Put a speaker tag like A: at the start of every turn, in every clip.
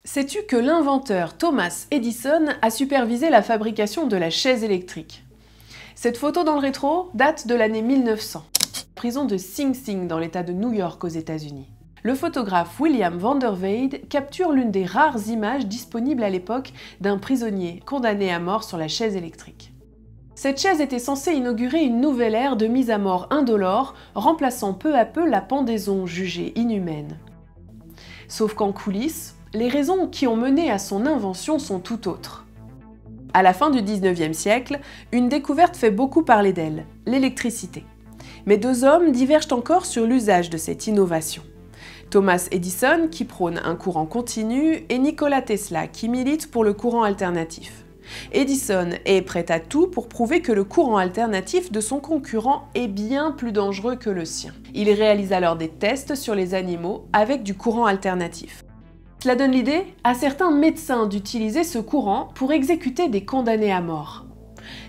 A: Sais-tu que l'inventeur Thomas Edison a supervisé la fabrication de la chaise électrique? Cette photo dans le rétro date de l'année 1900, prison de Sing Sing dans l'état de New York aux États-Unis. Le photographe William Vanderveide capture l'une des rares images disponibles à l'époque d'un prisonnier condamné à mort sur la chaise électrique. Cette chaise était censée inaugurer une nouvelle ère de mise à mort indolore, remplaçant peu à peu la pendaison jugée inhumaine. Sauf qu'en coulisses, les raisons qui ont mené à son invention sont tout autres. À la fin du 19e siècle, une découverte fait beaucoup parler d'elle, l'électricité. Mais deux hommes divergent encore sur l'usage de cette innovation. Thomas Edison, qui prône un courant continu, et Nikola Tesla, qui milite pour le courant alternatif. Edison est prêt à tout pour prouver que le courant alternatif de son concurrent est bien plus dangereux que le sien. Il réalise alors des tests sur les animaux avec du courant alternatif. Cela donne l'idée à certains médecins d'utiliser ce courant pour exécuter des condamnés à mort.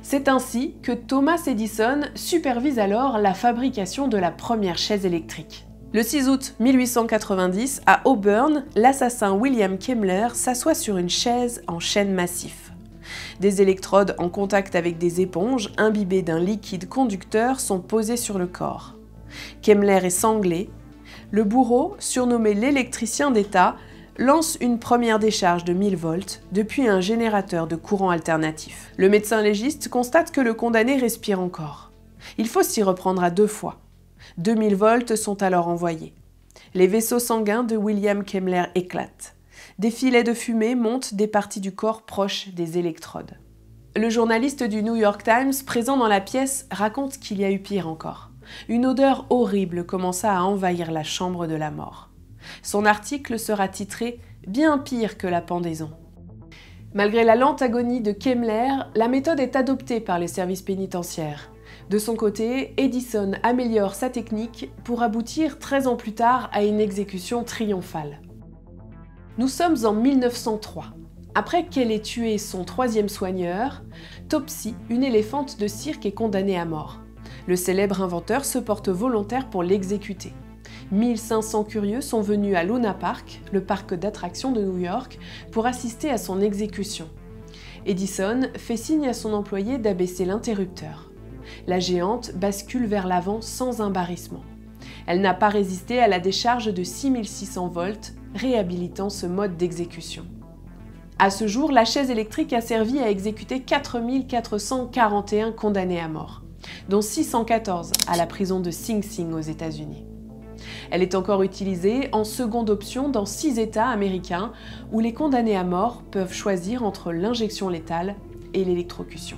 A: C'est ainsi que Thomas Edison supervise alors la fabrication de la première chaise électrique. Le 6 août 1890, à Auburn, l'assassin William Kemmler s'assoit sur une chaise en chêne massif. Des électrodes en contact avec des éponges imbibées d'un liquide conducteur sont posées sur le corps. Kemmler est sanglé. Le bourreau, surnommé l'électricien d'État, lance une première décharge de 1000 volts depuis un générateur de courant alternatif. Le médecin légiste constate que le condamné respire encore. Il faut s'y reprendre à deux fois. 2000 volts sont alors envoyés. Les vaisseaux sanguins de William Kemmler éclatent. Des filets de fumée montent des parties du corps proches des électrodes. Le journaliste du New York Times présent dans la pièce raconte qu'il y a eu pire encore. Une odeur horrible commença à envahir la chambre de la mort. Son article sera titré « Bien pire que la pendaison ». Malgré la lente agonie de Kemmler, la méthode est adoptée par les services pénitentiaires. De son côté, Edison améliore sa technique pour aboutir 13 ans plus tard à une exécution triomphale. Nous sommes en 1903. Après qu'elle ait tué son troisième soigneur, Topsy, une éléphante de cirque, est condamnée à mort. Le célèbre inventeur se porte volontaire pour l'exécuter. 1500 curieux sont venus à Luna Park, le parc d'attractions de New York, pour assister à son exécution. Edison fait signe à son employé d'abaisser l'interrupteur. La géante bascule vers l'avant sans embarrassement. Elle n'a pas résisté à la décharge de 6600 volts, réhabilitant ce mode d'exécution. À ce jour, la chaise électrique a servi à exécuter 4441 condamnés à mort, dont 614 à la prison de Sing Sing aux États-Unis. Elle est encore utilisée en seconde option dans 6 États américains où les condamnés à mort peuvent choisir entre l'injection létale et l'électrocution.